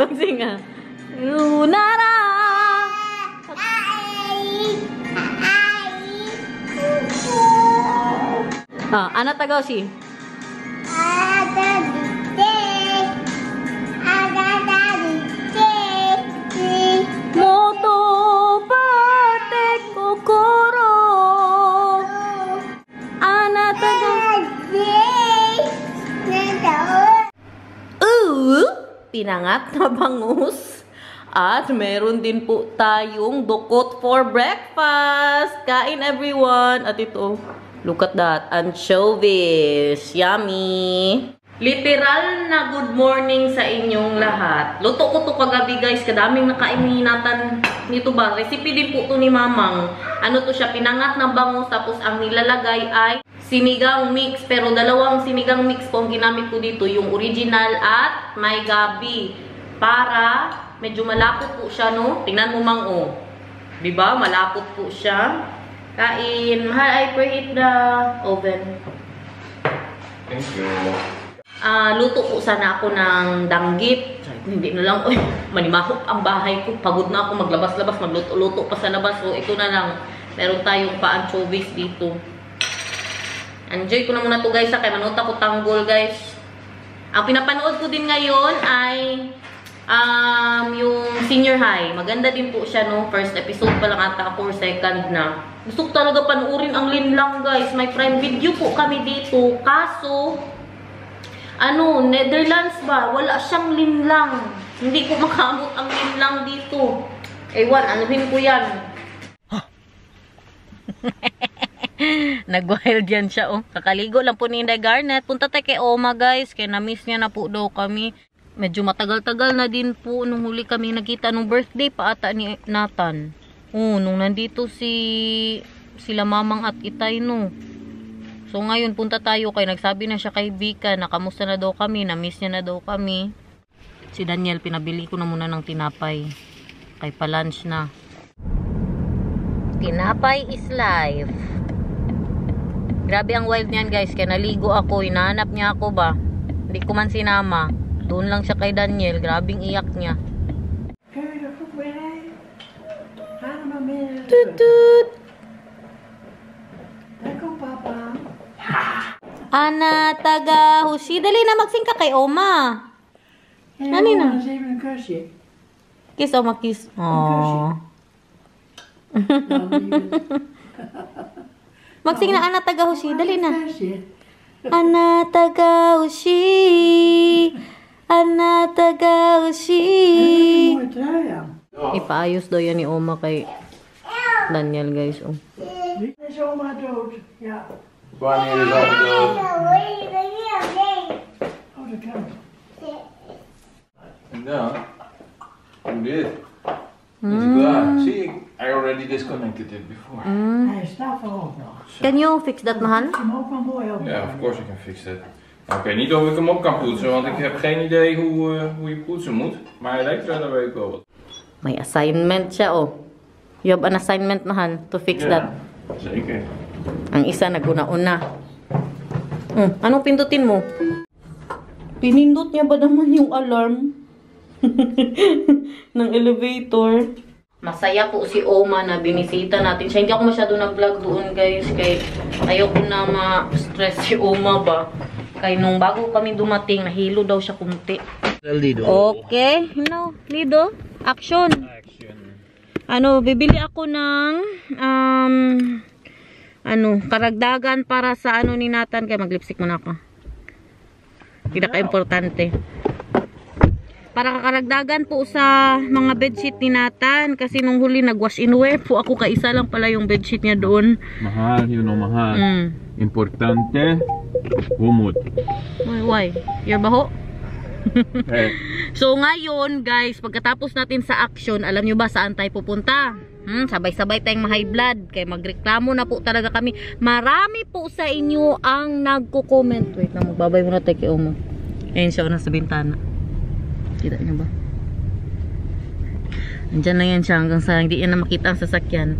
magsing ah. Lunara! Ano tagaw si? Moto pate kokoro. Ana tagaw. Pinangat na bangus. At meron din po tayong dukot for breakfast. Kain everyone. At ito, look at that. Anchovies. Yummy. Literal na good morning sa inyong lahat. Luto ko to kagabi guys. Kadaming nakainatan nito ba. Recipe din po to ni Mamang. Ano to siya? Pinangat na bangus. Tapos ang nilalagay ay sinigang mix. Pero dalawang sinigang mix po ang ginamit ko dito. Yung original at may gabi. Para medyo malapot po siya, no? Tingnan mo mang, oh. Diba? Malapot po siya. Kain. Mahal, I preheat the oven. Thank you. Luto po sana ako ng danggit. Hindi na lang, manimahok ang bahay ko. Pagod na ako maglabas-labas, magluto-luto pa sa labas. So, ito na lang. Meron tayong pa-anchovies dito. Enjoy ko na muna to guys, kaya manuta ko tanggol guys. Ang pinapanood ko din ngayon ay yung senior high. Maganda din po siya, no? First episode pa lang ata ako, second na. Gusto ko talaga panuorin ang linlang guys. May prime video po kami dito. Kaso, Netherlands ba? Wala siyang linlang. Hindi ko makamot ang linlang dito. Ewan, anuhin ko yan. Nag-wild yan siya, oh. Kakaligo lang po ni Inday Garnet. Punta tayo kay Oma, guys. Kaya na-miss niya na po daw kami. Medyo matagal-tagal na din po nung huli kami nakita nung birthday pa ata ni Nathan. Nung nandito sila Mamang at Itay, no. So, ngayon, punta tayo kay nagsabi na siya kay Vika na kamusta na daw kami, na-miss niya na daw kami. Si Daniel, pinabili ko na muna ng tinapay. Kay pa-lunch na. Tinapay is life. Grabe ang wild niyan, guys. Kaya naligo ako, hinahanap niya ako ba. Hindi ko man sinama. Doon lang siya kay Daniel. Grabing iyak niya. Tutut! Ana, taga, Husi. Dali na, magsing ka kay Oma. Nani na? Kiss, Oma, kiss. Aww. Magsing na, Ana, taga, Husi. Dali na. Ana, taga, Husi. Ana, taga, Husi. Ipaayos daw yan ni Oma kay Daniel, guys. Oh. Is Oma dood? Ja. Wanneer is dat dood? Oh, dat kan. Ja. Doe dit. Is klaar. Zie ik. I already disconnected it before. Hij staat er ook nog. Can you fix that, mahal? Ik hem ook wel mooi op. Ja, of course I can fix that. Nou, ik weet niet of ik hem op kan poetsen, want ik heb geen idee hoe je poetsen moet. Maar elektra, daar weet ik wel wat. May assignment siya, oh. You have an assignment, mahal, to fix that. Zeker. Ang isa naguna-una. Anong pindutin mo? Pinindot niya ba naman yung alarm? ng elevator? Masaya po si Oma na binisita natin siya. Hindi ako masyado nag-vlog doon, guys. Kaya ayoko na ma-stress si Oma ba. Kaya nung bago kami dumating, nahilo daw siya kunti. Okay. No, Lido. Action. Bibili ako ng karagdagan para sa ni Nathan. Kaya mag-lipstick muna ako. Pinaka-importante. Para kakaragdagan po sa mga bedsheet ni Nathan. Kasi nung huli nag-wash and wear po ako. Kaisa lang pala yung bedsheet niya doon. Mahal, yun ang mahal. Importante, humot. Why? You're baho? Hey. So ngayon guys, pagkatapos natin sa action, alam nyo ba saan tayo pupunta? Sabay-sabay tayong ma-high blood. Kaya magreklamo na po talaga kami. Marami po sa inyo ang nagko-comment. Wait na, magbabay muna tayo kay Oma. Ayun siya, nasa bintana. Kita nyo ba? Andyan na yan siya hanggang sa hindi yan na makita ang sasakyan.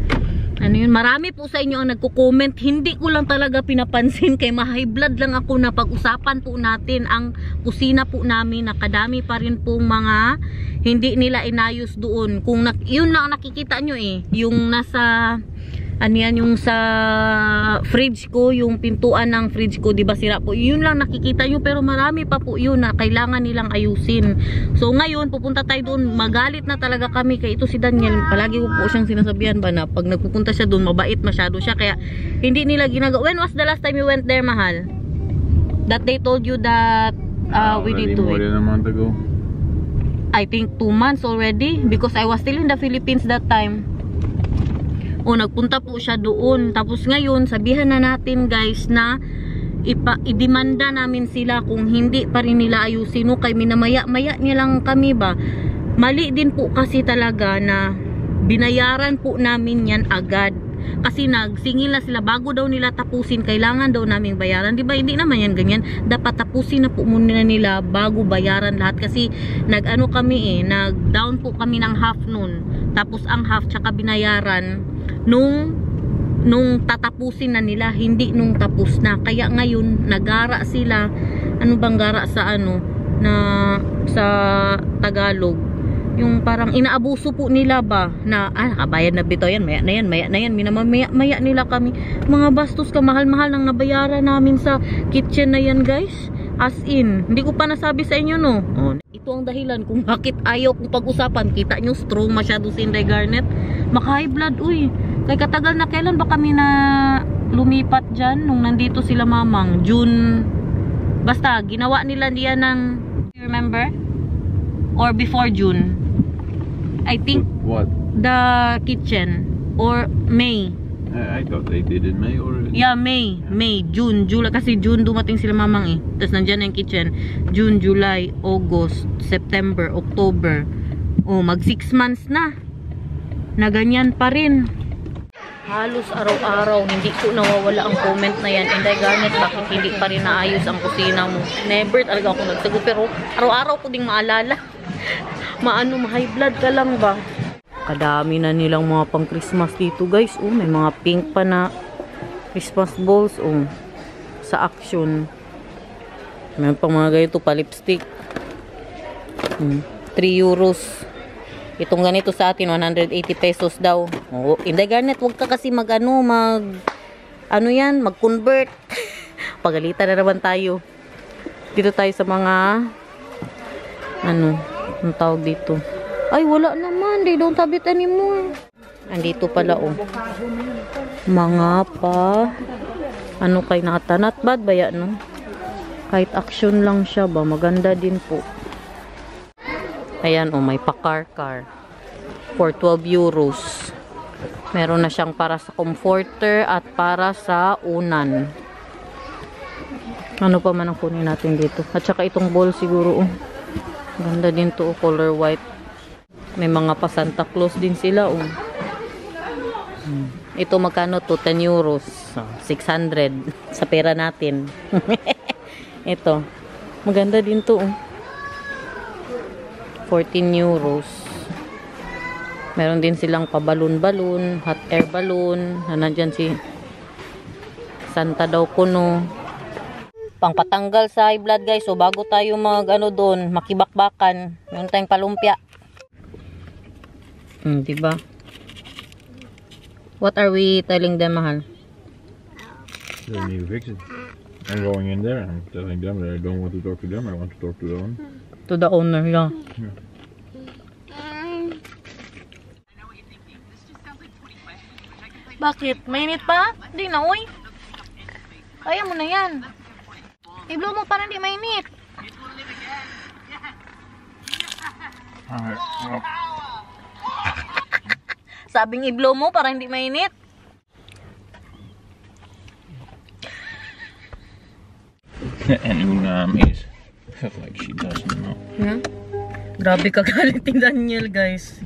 Ano yun, marami po sa inyo ang nagko-comment. Hindi ko lang talaga pinapansin kay ma-high blood lang ako na pag-usapan po natin ang kusina po namin. Nakadami pa rin pong mga hindi nila inayos doon. Kung yun lang nakikita nyo eh. Yung nasa ano yan, yung sa fridge ko, yung pintuan ng fridge ko, diba sira po, yun lang nakikita nyo, pero marami pa po yun na kailangan nilang ayusin. So ngayon, pupunta tayo doon, magalit na talaga kami, kaya ito si Daniel, palagi ko po siyang sinasabihan ba na pag nagpupunta siya doon, mabait masyado siya, kaya hindi nila ginagawa. When was the last time you went there, mahal? That they told you that we need to wait? More than a month ago. I think 2 months already, because I was still in the Philippines that time. O nagpunta po siya doon. Tapos ngayon, sabihan na natin guys na idemanda namin sila kung hindi pa rin nila ayusin. O kay minamaya-maya niya lang kami ba. Mali din po kasi talaga na binayaran po namin yan agad. Kasi nagsingil na sila bago daw nila tapusin. Kailangan daw naming bayaran. Diba? Hindi naman yan ganyan. Dapat tapusin na po muna nila bago bayaran lahat. Kasi nag-ano kami nag-down po kami ng half noon. Tapos ang half tsaka binayaran nung tatapusin na nila, hindi nung tapos na. Kaya ngayon nagara sila. Ano bang gara sa ano na sa Tagalog, yung parang inaabuso po nila ba na kabayad na bitaw yan, maya na yan minamaya nila kami. Mga bastos ka, mahal-mahal nang nabayaran namin sa kitchen na yan guys. As in, hindi ko pa nasabi sa inyo no. Ito ang dahilan kung bakit ayaw kong pag-usapan. Kita nyo, strong masyado si Inday Garnet. Maka-high blood, uy. Kay katagal na, kailan ba kami na lumipat dyan? Nung nandito sila mamang. June. Basta, ginawa nila niya ng, you remember? Or before June. I think, What? the kitchen. Or May. I thought they did in May already. Yeah, May, June, July. Kasi June dumating sila mamang Tapos nandyan na yung kitchen. June, July, August, September, October. Mag 6 months na. Na ganyan pa rin. Halos araw-araw, hindi ko nawawala ang comment na yan. Inday Garnet, bakit hindi pa rin naayos ang kusina mo? Never talaga ako nagsagot. Pero araw-araw ko ding maalala. Ma-high blood ka lang ba? Kadami na nilang mga pang Christmas dito guys. May mga pink pa na Christmas balls. Sa Action. May pang mga ganito pa lipstick. 3 euros. Itong ganito sa atin 180 pesos daw. Inday Garnet, wag ka kasi mag-convert. Pagalitan na naman tayo. Dito tayo sa mga anong tawag dito. Ay, wala naman. They don't have it anymore. Andito pala, Mga pa. Ano kay nata? Not bad ba yan, no? Kahit Action lang siya ba? Maganda din po. Ayan, may pa-car for 12 euros. Meron na siyang para sa comforter at para sa unan. Ano pa man ang kunin natin dito? At saka itong bowl siguro, Ganda din to, color white. May mga pa Santa Claus din sila, Ito magkano to? 10 euros. 600 sa pera natin. Ito. Maganda din to, 14 euros. Meron din silang pa-balloon-balloon, hot air balloon. Nandyan si Santa daw kuno. Pangpatanggal sa high blood guys. So bago tayo doon, makibakbakan. Meron tayong palumpia. Diba? What are we telling them, mahal? They need to fix it. I'm going in there and I'm telling them that I don't want to talk to them. I want to talk to the owner. To the owner, yeah. Bakit? Mainit pa? Hindi na, uy. Kaya mo na yan. I-blow mo para hindi mainit. Alright, well. Sabing i-blow mo para hindi mainit. And Una is like she doesn't know. Grabe ka galit ni Daniel, guys.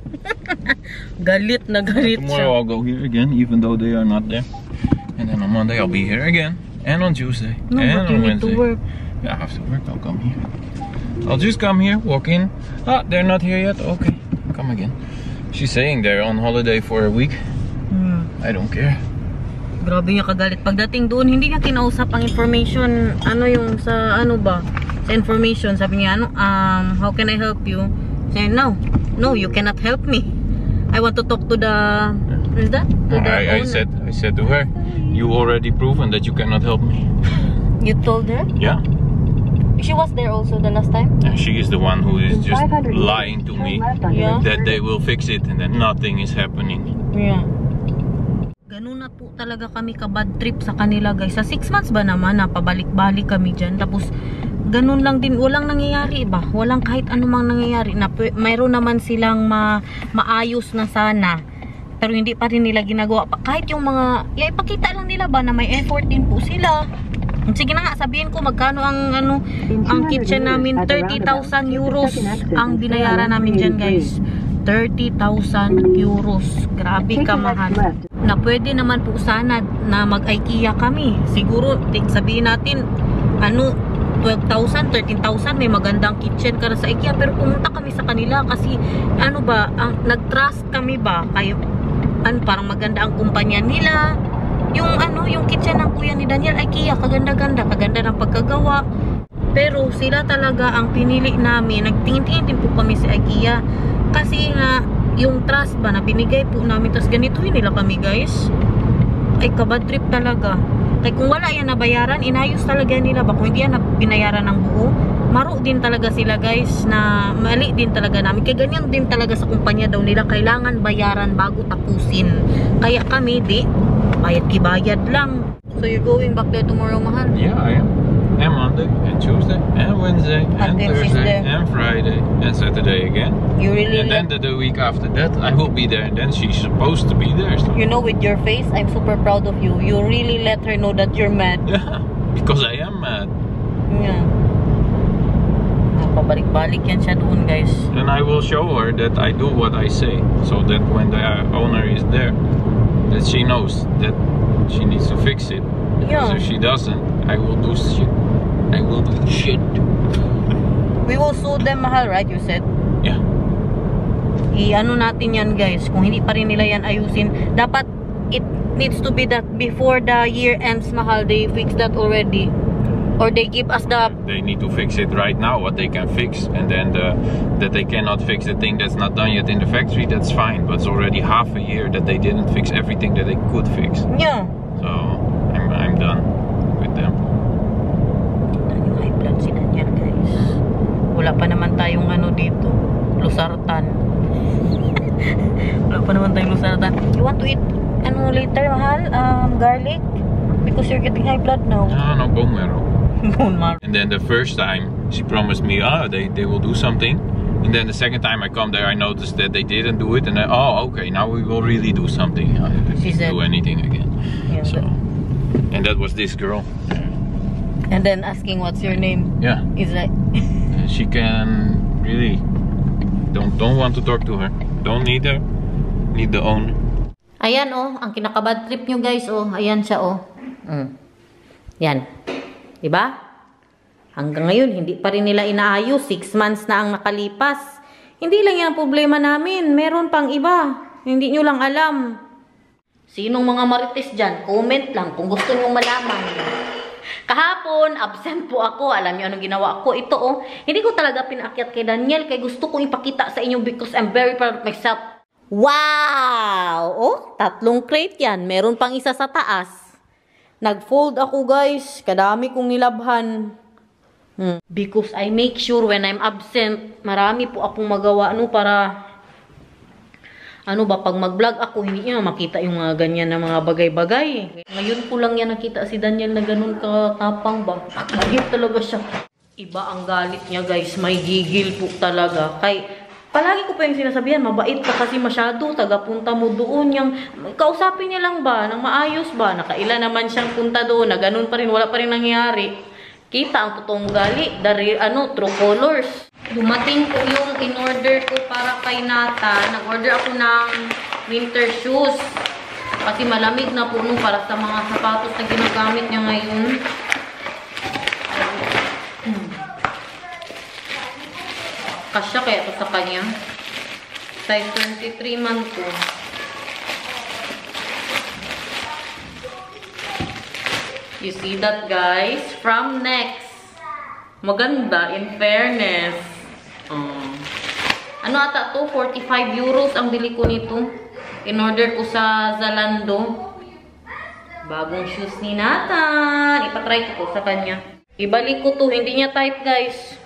Galit na galit siya. Tomorrow I'll go here again, even though they are not there. And then on Monday I'll be here again. And on Tuesday. No, and but you on need Wednesday. to work. Yeah, I have to work. I'll come here. I'll just come here, walk in. Ah, they're not here yet. Okay, come again. She's saying they're on holiday for a week. I don't care. Grabe niya kagalit. Pagdating doon, hindi niya kinausap ang information. Ano yung sa, ano ba? Sa information. Sabi niya, how can I help you? Sabi, no, you cannot help me. I want to talk to the, what is that? To the I said to her, you already proven that you cannot help me. You told her? Yeah. She was there also the last time? And she is the one who is just lying to me Yeah. that they will fix it and then nothing is happening. Yeah. Ganun na po talaga kami ka-bad trip sa kanila guys. Sa 6 months ba naman, napabalik-balik kami dyan. Tapos, ganun lang din. Walang nangyayari ba? Walang kahit anumang nangyayari. Mayroon naman silang maayos na sana. Pero hindi pa rin nila ginagawa. Kahit yung mga, ipakita lang nila ba na may effort din po sila. Sige na nga, sabihin ko magkano ang kitchen namin. 30,000 euros ang binayaran namin dyan guys. 30,000 euros. Grabe kamahal. Na pwede naman po sana na mag-IKEA kami. Siguro, sabihin natin, 12,000, 13,000, may magandang kitchen ka na sa IKEA. Pero pumunta kami sa kanila kasi, nag-trust kami ba? Kayo, parang maganda ang kumpanya nila. Yung kitchen ng kuya ni Daniel, IKEA, kaganda ng pagkagawa. Pero sila talaga ang pinili namin. Nagtingin-tingin din po kami sa IKEA. Kasi nga, yung trust ba na binigay po namin, tapos ganituhin nila kami guys. Ay, kabad trip talaga. Kaya kung wala yan nabayaran, inayos talaga nila ba? Kung hindi yan binayaran ng buo, maro din talaga sila guys, na mali din talaga namin. Kaya ganyan din talaga sa kumpanya daw nila, kailangan bayaran bago tapusin. Kaya kami, bayad lang. So you're going back there tomorrow, mahal? Yeah, I am. And Monday, and Tuesday, and Wednesday, and Thursday, and Friday, and Saturday again. You really and then the week after that, I will be there, and then she's supposed to be there. So. You know, with your face, I'm super proud of you. You really let her know that you're mad. Yeah, because I am mad. Yeah. Pabalik-balik yan siya doon, guys. And I will show her that I do what I say, so that when the owner is there, that she knows that she needs to fix it. Because if she doesn't, I will do shit. I will do shit. We will sue them, mahal, right? You said? Yeah. I-ano natin yan, guys. Kung hindi pa rin nila yan ayusin, dapat it needs to be that before the year ends, mahal, they fix that already. Or they give us the... They need to fix it right now, what they can fix. And then that they cannot fix the thing that's not done yet in the factory, that's fine. But it's already half a year that they didn't fix everything that they could fix. Yeah. So, I'm done with them. Yung high blood si Daniel, guys. Wala pa naman tayong dito. Losartan. Wala pa naman tayong losartan. You want to eat later, mahal? Garlic? Because you're getting high blood now. No, bone marrow. Bone marrow. And then the first time, she promised me, they will do something. And then the second time I come there, I noticed that they didn't do it. And then, okay, now we will really do something. I didn't do anything again. Yeah, so, and that was this girl. And then asking what's your name. Yeah. Is like... she can really... Don't want to talk to her. Don't need her. Need the owner. Ayan ang kinakabad trip nyo guys ayan siya Yan. Diba? Hanggang ngayon, hindi pa rin nila inaayos. 6 months na ang nakalipas. Hindi lang yan ang problema namin. Meron pang iba. Hindi nyo lang alam. Sinong mga marites dyan? Comment lang kung gusto nyo malaman. Kahapon, absent po ako. Alam nyo anong ginawa ko? Ito hindi ko talaga pinakyat kay Daniel. Kaya gusto kong ipakita sa inyo because I'm very proud of myself. Wow! 3 crate yan. Meron pang isa sa taas. Nag-fold ako guys. Kadami kong nilabhan. Because I make sure when I'm absent, marami po akong magawa para pag mag-vlog ako, hindi nyo makita yung mga ganyan na mga bagay-bagay. Ngayon ko lang yan nakita si Daniel na ganun katapang ba. Galit talaga siya. Iba ang galit niya guys. May gigil po talaga. Palagi ko pa yung sinasabihan, mabait ka kasi masyado, tagapunta mo doon, kausapin niya lang ba, nang maayos ba, nakaila naman siyang punta doon, na ganun pa rin, wala pa rin nangyari. Kita ang totoong gali, true colors. Dumating po yung in-order ko para kay Nata, nag-order ako ng winter shoes. Kasi malamig na po para sa mga sapatos na ginagamit niya ngayon. Kasya kaya ito sa kanya. Size 23 man ko. You see that, guys? From Next. Maganda, in fairness. Ano ata to? 45 euros ang bili ko nito. In-order ko sa Zalando. Bagong shoes ni Nathan. Ipatry ko sa kanya. Ibalik ko to. Hindi niya type, guys.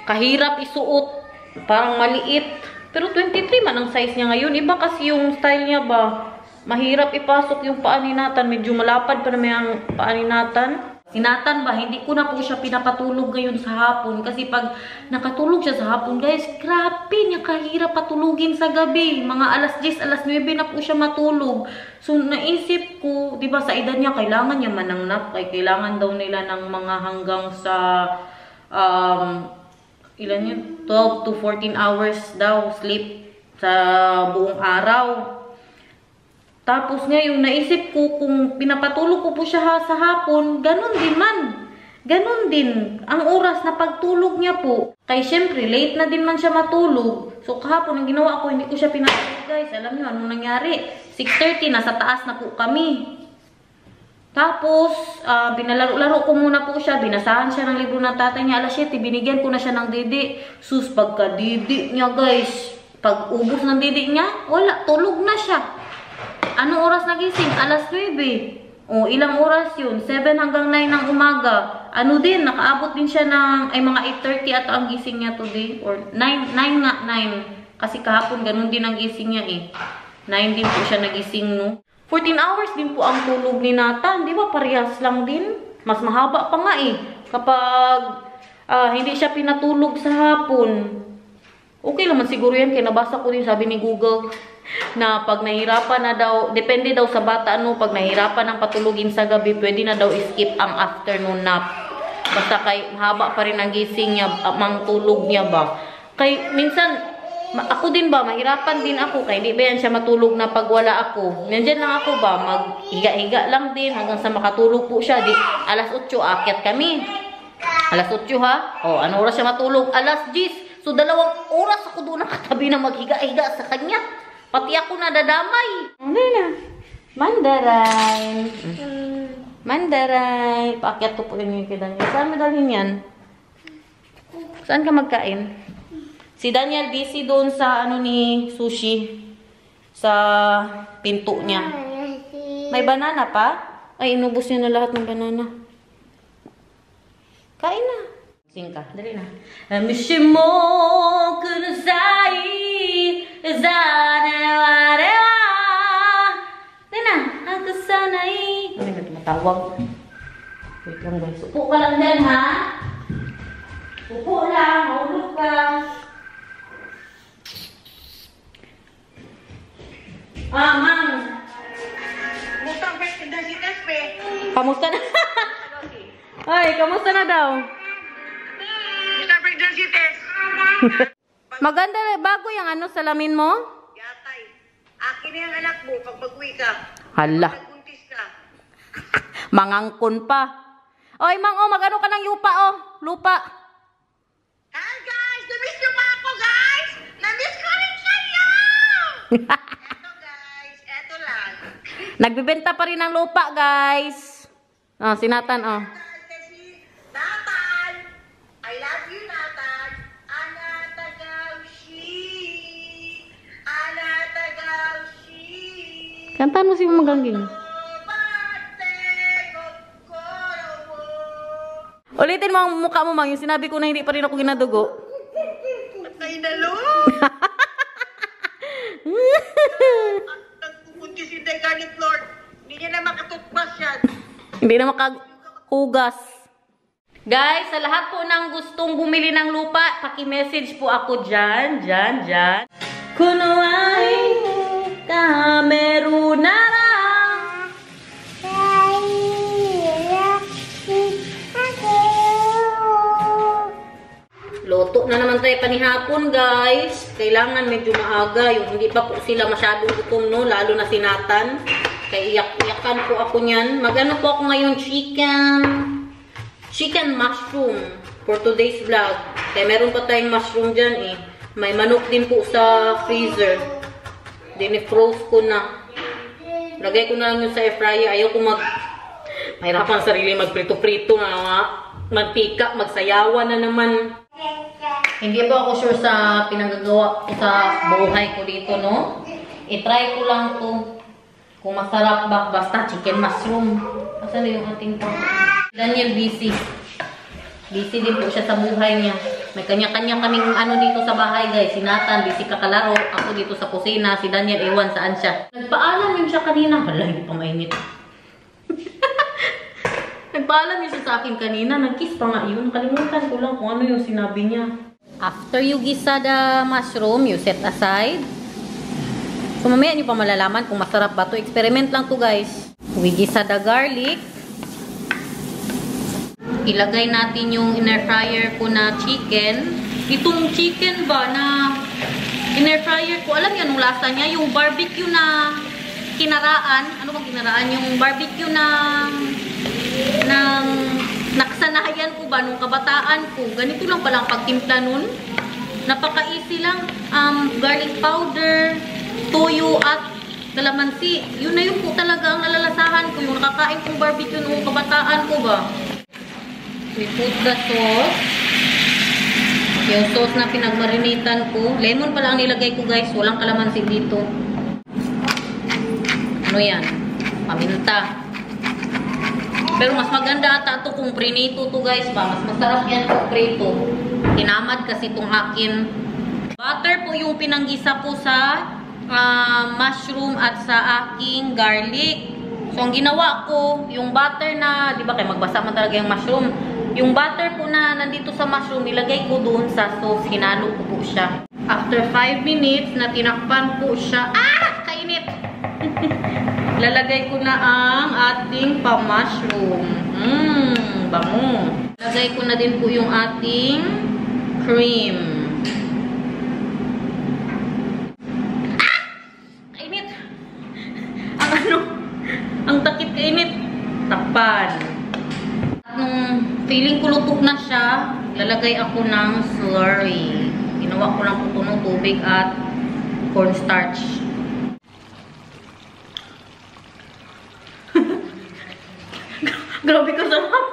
Kahirap isuot. Parang maliit. Pero 23 man ang size niya ngayon. Iba kasi yung style niya ba. Mahirap ipasok yung paa ni Nathan. Medyo malapad pa naman ang paa ni Nathan. Si Nathan ba, hindi ko na po siya pinapatulog ngayon sa hapon. Kasi pag nakatulog siya sa hapon, guys, grabe niya kahirap patulugin sa gabi. Mga alas 10, alas 9 na po siya matulog. So, naisip ko, di ba sa edad niya, kailangan niya manangnap. Kailangan daw nila ng mga hanggang sa, ilan yun? 12 to 14 hours daw sleep sa buong araw. Tapos ngayon, naisip ko kung pinapatulog ko po siya sa hapon, ganun din man. Ganun din ang oras na pagtulog niya po. Kaya syempre, late na din man siya matulog. So kahapon, ang ginawa ko, hindi ko siya pinatulog, guys. Alam niyo, anong nangyari? 6:30, nasa taas na po kami. Tapos, binalaro-laro ko muna po siya. Binasahan siya ng libro ng tatay niya. Alas 7, binigyan ko na siya ng didi. Sus, pagka-didi niya, guys. Pag ubos ng didi niya, wala, tulog na siya. Anong oras nagising? Alas 9. O, ilang oras yun? 7 hanggang 9 ng umaga. Ano din, nakaabot din siya ng, ay mga 8:30 at ang gising niya today. Or 9 nga, 9. Kasi kahapon, ganun din ang gising niya eh. 9 din po siya nagising, no? 14 hours din po ang tulog ni Nathan. Di ba? Parehas lang din. Mas mahaba pa nga eh. Kapag hindi siya pinatulog sa hapon. Okay naman siguro yan. Kaya nabasa ko din, sabi ni Google, na pag nahirapan na daw, depende daw sa bata, ano, pag nahirapan ng patulugin sa gabi, pwede na daw skip ang afternoon nap. Basta kay mahaba pa rin ang gising niya, ang tulog niya ba. Kay minsan, ako din ba, mahirapan din ako, kaya hindi ba yan siya matulog na pag wala ako. Nandiyan lang ako ba, maghiga-higa lang din hanggang sa makatulog po siya. Di, alas 8, aakyat kami. Alas 8 ha? O, ano oras siya matulog? Alas 10. So, 2 oras ako doon nakatabi na maghiga-higa sa kanya. Pati ako nadadamay. Ano na? Mandaray. Mandaray. Paakyat ko po yung kay Daniel. Saan mo dalhin yan? Saan ka magkain? Si Daniel busy doon sa ano ni Sushi. Sa pinto niya. May banana pa? Ay, inubos niya na lahat ng banana. Kain na. Singka. Dali na. Mishimo kunasai. Zanewarewa. Dali na. Ako sanay. Ano yung tumatawag? Wait lang guys. Upo ka lang din ha. Upo lang. Maulog ka. Ma'am. Kamusta na? Ay, kamusta na daw? Maganda, bago yung ano, salamin mo? Yatay. Akin yung anak mo pag mag-uwi ka. Hala. Pag buntis ka. Mangangkon pa. Oy, Mang, magano ka ng yupa, lupa. Hi guys! Na-miss nyo ba ako guys? Na-miss ko rin kayo! Eto guys, eto lang. Nagbibenta pa rin ng lupa, guys. Si Nathan, Kasi, Nathan! I love you, Nathan! Anatagawshi! Kantaan mo si Magangging. Ulitin mo ang mukha mo, Mang. Yung sinabi ko na hindi pa rin ako ginadugo. Patay na lo! Nagpupunti si Deganit Lord. Hindi niya na makatutbas yan. Hindi na makahugas. Guys, sa lahat po ng gustong bumili ng lupa, paki-message po ako dyan. Kuno ay kamerunara. Loto na naman tayo panihapon, guys. Kailangan medyo maaga. Yung hindi pa po sila masyadong gutom, no? Lalo na si Nathan. Kaya iyak-iyakan po ako niyan. Magano po ako ngayon, chicken mushroom for today's vlog. Kaya meron pa tayong mushroom dyan eh. May manok din po sa freezer. Dinifroze ko na. Lagay ko na lang yun sa air fryer. Ayaw ko Mahirapan ang sarili magprito-prito nga. Magpika, magsayawan na naman. Hindi ba ako sure sa pinagagawa ko sa buhay ko dito, no? I-try ko lang to. Kung masarap ba, basta chicken mushroom. Asan na yung ating po? Daniel busy. Busy din po siya sa buhay niya. May kanya-kanya kaming ano dito sa bahay, guys. Si Nathan, busy kakalaro. Ako dito sa kusina. Si Daniel, ewan saan siya. Nagpaalam yun siya kanina. Hala, hindi pa mainit. Nagpaalam yun siya sa akin kanina. Nag-kiss pa nga yun. Kalimutan ko lang kung ano yung sinabi niya. After you gisa the mushroom, you set aside. So, mamaya nyo pa malalaman kung masarap ba to. Experiment lang to, guys. We gisa the garlic. Ilagay natin yung inner fryer ko na chicken. Itong chicken ba na inner fryer ko, alam niyo anong lasa niya? Yung barbecue na kinaraan. Ano bang kinaraan? Yung barbecue na nakasanayan ko ba nung kabataan ko. Ganito lang palang pagtimpla nun. Napaka-easy lang. Garlic powder, toyo at kalamansi. Yun na yun po talaga ang nalalasahan ko. Yung nakakain kong barbecue nung kabataan ko ba. We put the sauce. Yung sauce na pinagmarinitan ko. Lemon pala ang nilagay ko, guys. Walang kalamansi dito. Ano yan? Paminta. Pero mas maganda ata ito kung prinito to, guys ba. Mas masarap yan kung prito. Tinamad kasi itong akin. Butter po yung pinanggisa ko sa mushroom at sa aking garlic. So, ang ginawa ko, yung butter na, di ba kayo magbasa man talaga yung mushroom. Yung butter po na nandito sa mushroom, nilagay ko doon sa sauce. Hinalo ko po siya. After 5 minutes na tinakpan po siya. Ah! Kainit! Lalagay ko na ang ating pa-mushroom. Bango. Lalagay ko na din po yung ating cream. Ah! Kainit! Ang takip kainit. Takpan. At nung feeling ko luto na siya, lalagay ako ng slurry. Ginawa ko lang po ng tubig at cornstarch. Grabe ka sarap.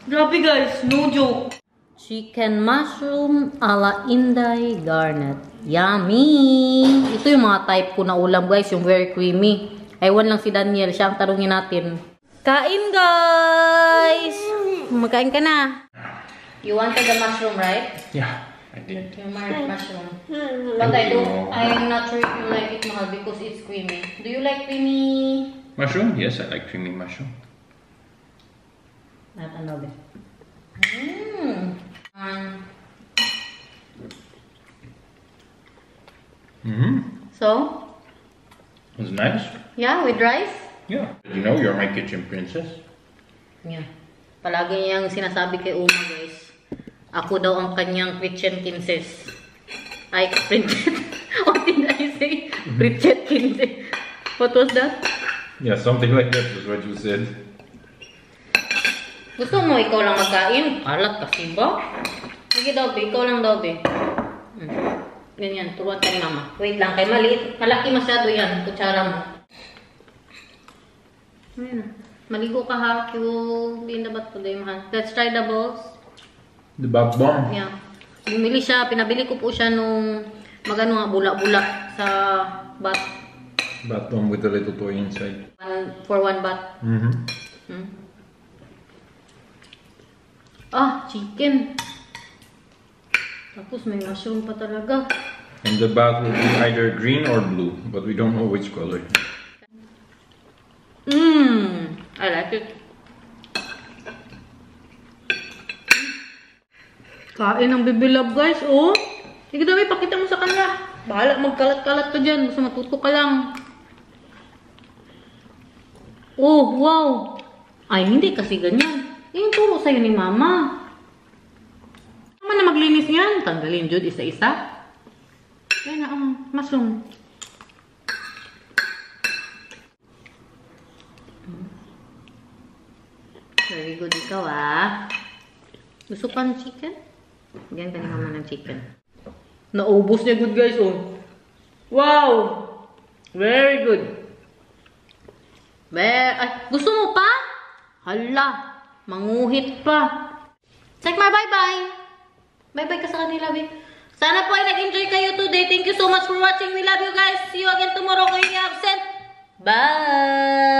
Grabe guys, no joke. Chicken mushroom a la Inday garnet. Yummy! Ito yung mga type ko na ulam guys, yung very creamy. Ewan lang si Daniel, siya ang tarungin natin. Kain guys! Magkain ka na. You wanted the mushroom, right? Yeah, I did. Yung mushroom. But I'm not sure if you like it, mahal, because it's creamy. Do you like creamy? Mushroom? Yes, I like creamy mushroom. Not another. So? It was nice. Yeah, with rice? Yeah. You know, you're my kitchen princess. Yeah. Palagi niyang sinasabi kay Uma, guys. Ako daw ang kanyang kitchen princess. Ay, princess. What did I say? Kitchen princess. What was that? Yeah, something like that was what you said. Gusto mo ikaw lang magkain? Alat kasi ba? Sige daw, be. Ikaw lang daw, be. Ganyan, turuan ka ni mama. Wait lang, kay maliit. Malaki masyado yan, kutsara mo. Ayan. Maligo ka ha. You be in the bath today, mahal. Let's try the balls. The bath bomb? Yeah. Bumili siya, pinabili ko po siya nung magano nga, bula-bula sa bath. Bath bomb with a little toy inside. For one bath. Ah, chicken. Tapos may mushroom pa talaga. And the bath will be either green or blue, but we don't know which color. I like it. Kain ng bibilab guys, oh. Sige daw, ipakita mo sa kanya. Bahala, magkalat-kalat ka dyan. Gusto matuto ka lang. Oh, wow. Ay, hindi kasi ganyan. Yung turo sa'yo ni mama. Mama na maglinis yan. Tanggalin, Jude, isa-isa. Yan na, mushroom. Very good ikaw, ah. Gusto pa ng chicken? Bigyan ka ni mama ng chicken. Naubos niya, good guys, oh. Wow! Very good. Ay, gusto mo pa? Hala, manguhit pa. Sekmar, bye-bye. Bye-bye ka sa kanila, babe. Sana po ay nag-enjoy kayo today. Thank you so much for watching. We love you guys. See you again tomorrow. Kayo ni absent. Bye!